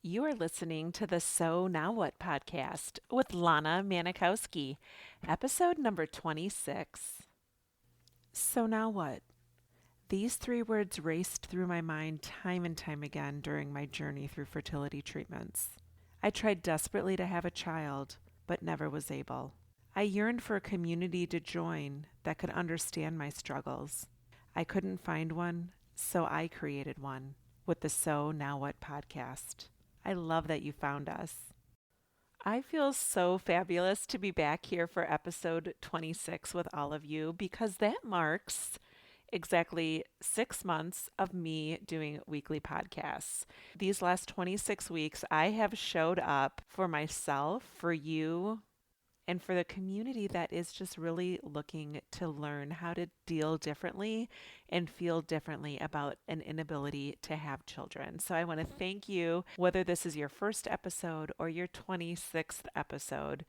You are listening to the So Now What podcast with Lana Manikowski, episode number 26. So now what? These three words raced through my mind time and time again during my journey through fertility treatments. I tried desperately to have a child, but never was able. I yearned for a community to join that could understand my struggles. I couldn't find one, so I created one with the So Now What podcast. I love that you found us. I feel so fabulous to be back here for episode 26 with all of you because that marks exactly 6 months of me doing weekly podcasts. These last 26 weeks, I have showed up for myself, for you, and for the community that is just really looking to learn how to deal differently and feel differently about an inability to have children. So I want to thank you, whether this is your first episode or your 26th episode.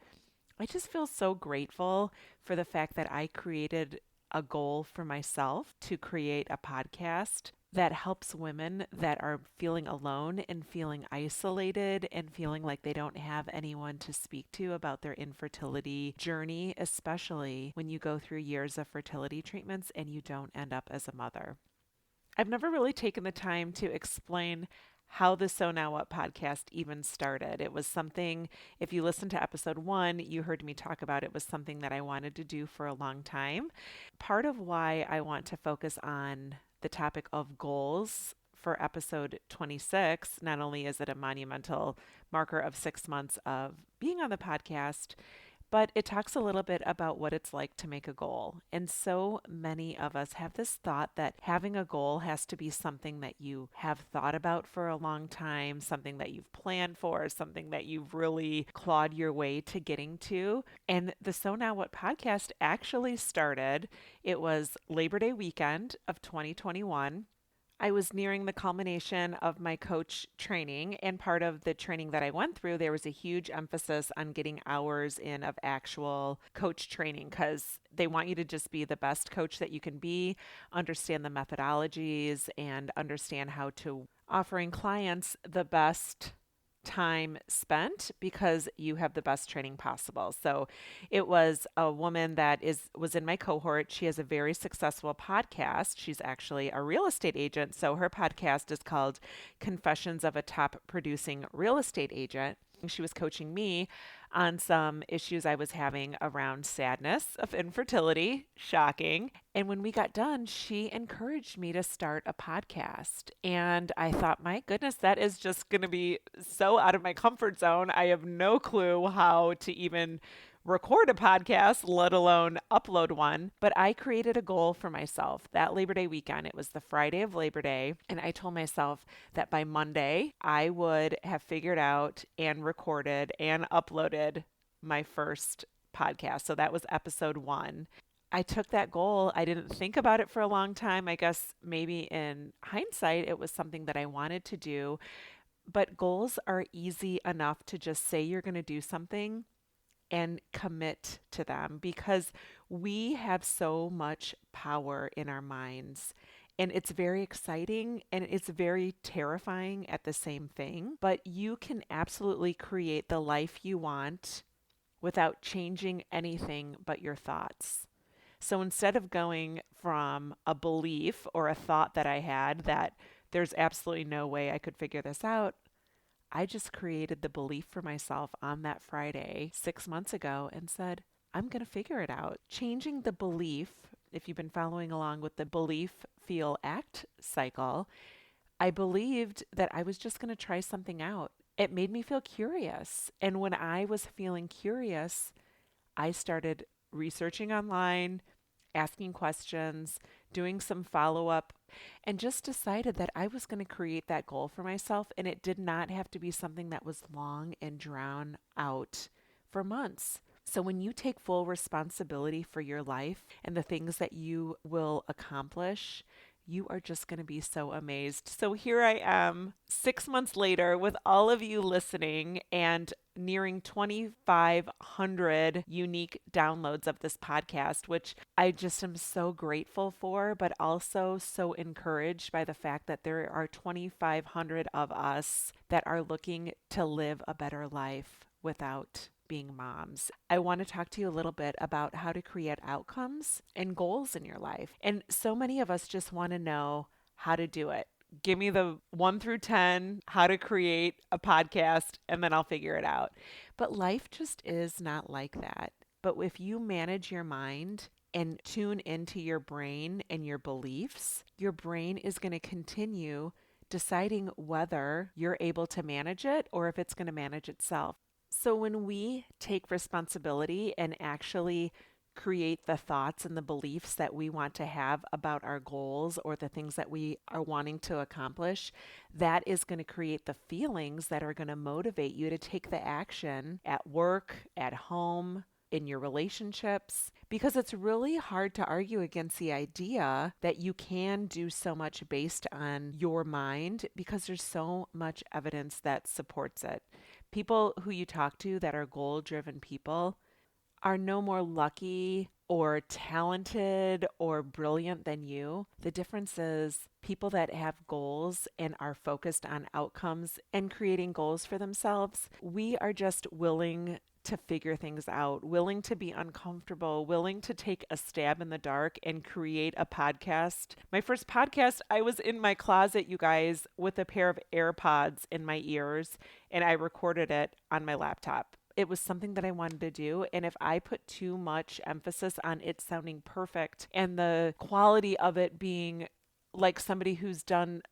I just feel so grateful for the fact that I created a goal for myself to create a podcast that helps women that are feeling alone and feeling isolated and feeling like they don't have anyone to speak to about their infertility journey, especially when you go through years of fertility treatments and you don't end up as a mother. I've never really taken the time to explain how the So Now What podcast even started. It was something, if you listen to episode one, you heard me talk about it was something that I wanted to do for a long time. Part of why I want to focus on the topic of goals for episode 26, not only is it a monumental marker of 6 months of being on the podcast, but it talks a little bit about what it's like to make a goal. And so many of us have this thought that having a goal has to be something that you have thought about for a long time, something that you've planned for, something that you've really clawed your way to getting to. And the So Now What podcast actually started, it was Labor Day weekend of 2021. I was nearing the culmination of my coach training, and part of the training that I went through, there was a huge emphasis on getting hours in of actual coach training because they want you to just be the best coach that you can be, understand the methodologies, and understand how to offering clients the best time spent because you have the best training possible. So it was a woman that is was in my cohort. She has a very successful podcast. She's actually a real estate agent. So her podcast is called Confessions of a Top Producing Real Estate Agent. She was coaching me on some issues I was having around sadness of infertility. Shocking. And when we got done, she encouraged me to start a podcast. And I thought, my goodness, that is just going to be so out of my comfort zone. I have no clue how to even record a podcast, let alone upload one. But I created a goal for myself that Labor Day weekend. It was the Friday of Labor Day. And I told myself that by Monday, I would have figured out and recorded and uploaded my first podcast. So that was episode one. I took that goal. I didn't think about it for a long time. I guess maybe in hindsight, it was something that I wanted to do. But goals are easy enough to just say you're going to do something and commit to them because we have so much power in our minds. And it's very exciting and it's very terrifying at the same thing. But you can absolutely create the life you want without changing anything but your thoughts. So instead of going from a belief or a thought that I had that there's absolutely no way I could figure this out, I just created the belief for myself on that Friday 6 months ago and said, I'm going to figure it out. Changing the belief, if you've been following along with the belief, feel, act cycle, I believed that I was just going to try something out. It made me feel curious. And when I was feeling curious, I started researching online, asking questions, doing some follow up, and just decided that I was going to create that goal for myself. And it did not have to be something that was long and drawn out for months. So, when you take full responsibility for your life and the things that you will accomplish, You are just going to be so amazed. So here I am, 6 months later, with all of you listening and nearing 2,500 unique downloads of this podcast, which I just am so grateful for, but also so encouraged by the fact that there are 2,500 of us that are looking to live a better life without being moms. I want to talk to you a little bit about how to create outcomes and goals in your life. And so many of us just want to know how to do it. Give me the 1 through 10, how to create a podcast, and then I'll figure it out. But life just is not like that. But if you manage your mind and tune into your brain and your beliefs, your brain is going to continue deciding whether you're able to manage it or if it's going to manage itself. So when we take responsibility and actually create the thoughts and the beliefs that we want to have about our goals or the things that we are wanting to accomplish, that is going to create the feelings that are going to motivate you to take the action at work, at home, in your relationships, because it's really hard to argue against the idea that you can do so much based on your mind because there's so much evidence that supports it. People who you talk to that are goal driven people are no more lucky or talented or brilliant than you. The difference is people that have goals and are focused on outcomes and creating goals for themselves, we are just willing to figure things out, willing to be uncomfortable, willing to take a stab in the dark and create a podcast. My first podcast, I was in my closet, you guys, with a pair of AirPods in my ears, and I recorded it on my laptop. It was something that I wanted to do. And if I put too much emphasis on it sounding perfect and the quality of it being like somebody who's done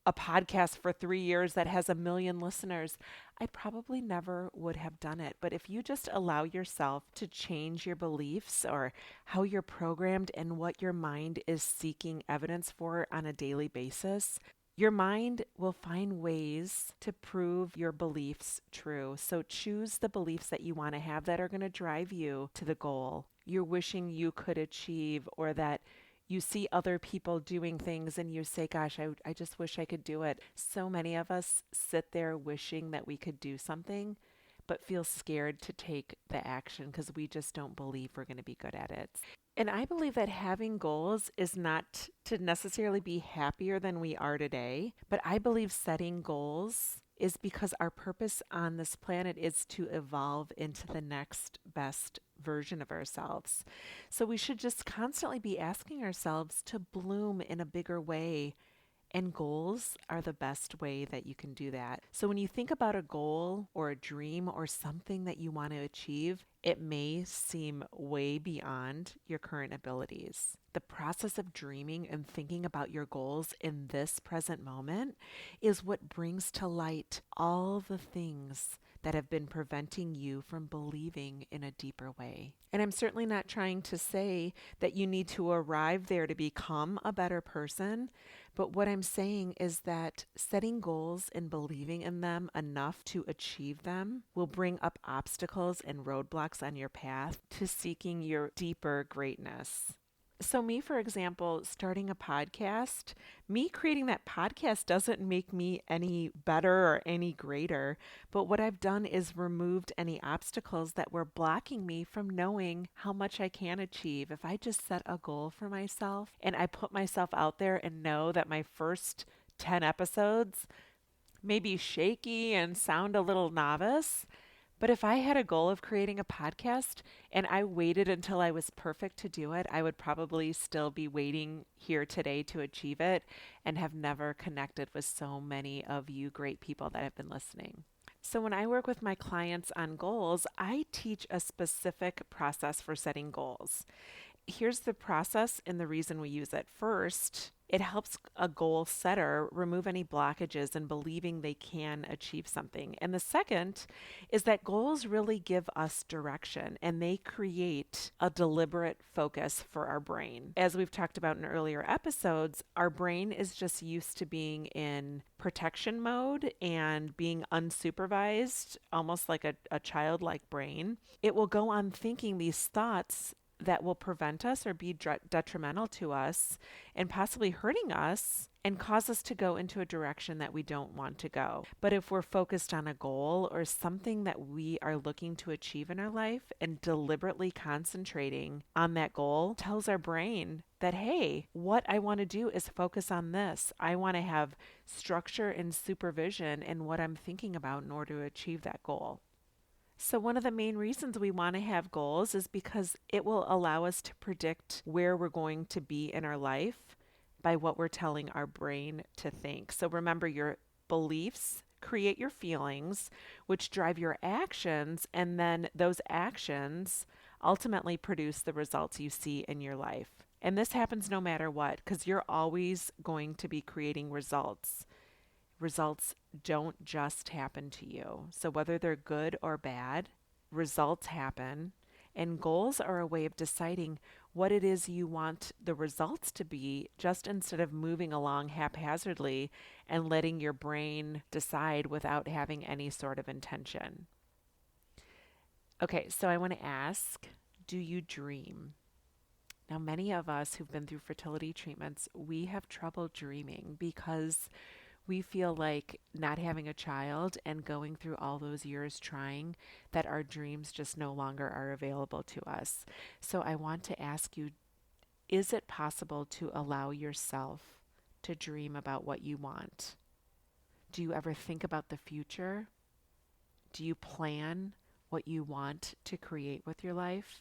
a podcast for 3 years that has 1 million listeners, I probably never would have done it. But if you just allow yourself to change your beliefs or how you're programmed and what your mind is seeking evidence for on a daily basis, your mind will find ways to prove your beliefs true. So choose the beliefs that you want to have that are going to drive you to the goal you're wishing you could achieve, or that you see other people doing things and you say, gosh, I just wish I could do it. So many of us sit there wishing that we could do something, but feel scared to take the action because we just don't believe we're going to be good at it. And I believe that having goals is not to necessarily be happier than we are today, but I believe setting goals is because our purpose on this planet is to evolve into the next best version of ourselves. So we should just constantly be asking ourselves to bloom in a bigger way. And goals are the best way that you can do that. So when you think about a goal or a dream or something that you want to achieve, it may seem way beyond your current abilities. The process of dreaming and thinking about your goals in this present moment is what brings to light all the things that have been preventing you from believing in a deeper way. And I'm certainly not trying to say that you need to arrive there to become a better person, but what I'm saying is that setting goals and believing in them enough to achieve them will bring up obstacles and roadblocks on your path to seeking your deeper greatness. So me, for example, starting a podcast, me creating that podcast doesn't make me any better or any greater. But what I've done is removed any obstacles that were blocking me from knowing how much I can achieve. If I just set a goal for myself and I put myself out there and know that my first 10 episodes may be shaky and sound a little novice, but if I had a goal of creating a podcast and I waited until I was perfect to do it, I would probably still be waiting here today to achieve it and have never connected with so many of you great people that have been listening. So when I work with my clients on goals, I teach a specific process for setting goals. Here's the process and the reason we use it. First, it helps a goal setter remove any blockages in believing they can achieve something. And the second is that goals really give us direction and they create a deliberate focus for our brain. As we've talked about in earlier episodes, our brain is just used to being in protection mode and being unsupervised, almost like a childlike brain. It will go on thinking these thoughts that will prevent us or be detrimental to us and possibly hurting us and cause us to go into a direction that we don't want to go. But if we're focused on a goal or something that we are looking to achieve in our life and deliberately concentrating on that goal, tells our brain that, hey, what I want to do is focus on this. I want to have structure and supervision in what I'm thinking about in order to achieve that goal. So, one of the main reasons we want to have goals is because it will allow us to predict where we're going to be in our life by what we're telling our brain to think. So, remember, your beliefs create your feelings, which drive your actions, and then those actions ultimately produce the results you see in your life. And this happens no matter what, because you're always going to be creating results. Results don't just happen to you. So, whether they're good or bad, results happen. And goals are a way of deciding what it is you want the results to be, just instead of moving along haphazardly and letting your brain decide without having any sort of intention. Okay, so I want to ask, do you dream? Now, many of us who've been through fertility treatments, we have trouble dreaming because we feel like not having a child and going through all those years trying, that our dreams just no longer are available to us. So I want to ask you, is it possible to allow yourself to dream about what you want? Do you ever think about the future? Do you plan what you want to create with your life?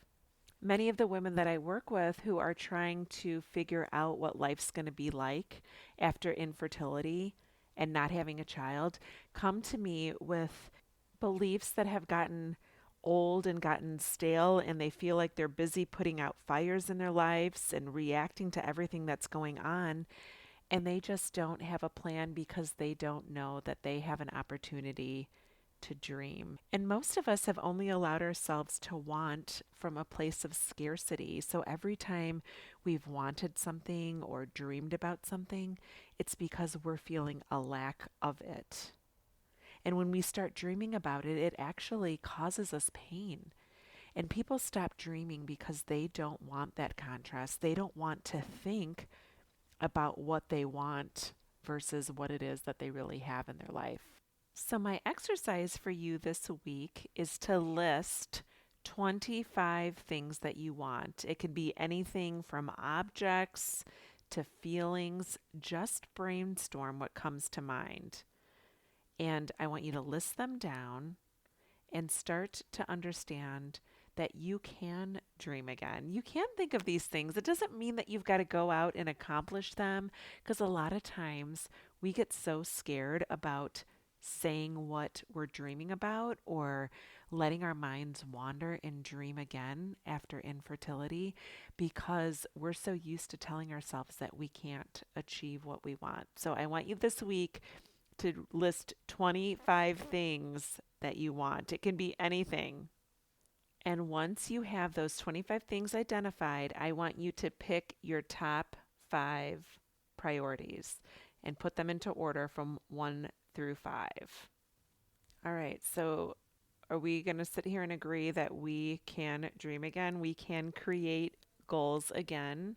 Many of the women that I work with who are trying to figure out what life's going to be like after infertility and not having a child come to me with beliefs that have gotten old and gotten stale, and they feel like they're busy putting out fires in their lives and reacting to everything that's going on. And they just don't have a plan because they don't know that they have an opportunity to dream. And most of us have only allowed ourselves to want from a place of scarcity. So every time we've wanted something or dreamed about something, it's because we're feeling a lack of it. And when we start dreaming about it, it actually causes us pain. And people stop dreaming because they don't want that contrast. They don't want to think about what they want versus what it is that they really have in their life. So, my exercise for you this week is to list 25 things that you want. It can be anything from objects to feelings. Just brainstorm what comes to mind. And I want you to list them down and start to understand that you can dream again. You can think of these things. It doesn't mean that you've got to go out and accomplish them, because a lot of times we get so scared about saying what we're dreaming about or letting our minds wander and dream again after infertility, because we're so used to telling ourselves that we can't achieve what we want. So I want you this week to list 25 things that you want. It can be anything. And once you have those 25 things identified, I want you to pick your top 5 priorities and put them into order from 1 through 5. All right, so are we going to sit here and agree that we can dream again? We can create goals again,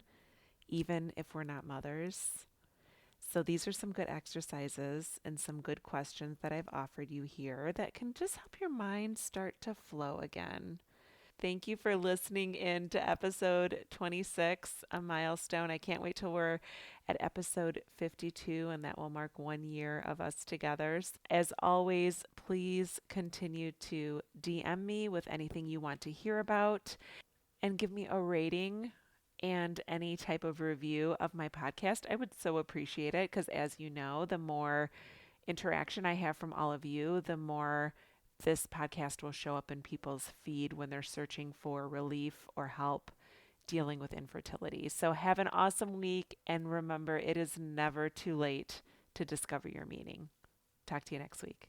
even if we're not mothers. So these are some good exercises and some good questions that I've offered you here that can just help your mind start to flow again. Thank you for listening in to episode 26, a milestone. I can't wait till we're at episode 52, and that will mark 1 year of us together. As always, please continue to DM me with anything you want to hear about, and give me a rating and any type of review of my podcast. I would so appreciate it, because as you know, the more interaction I have from all of you, the more this podcast will show up in people's feed when they're searching for relief or help dealing with infertility. So have an awesome week, and remember, it is never too late to discover your meaning. Talk to you next week.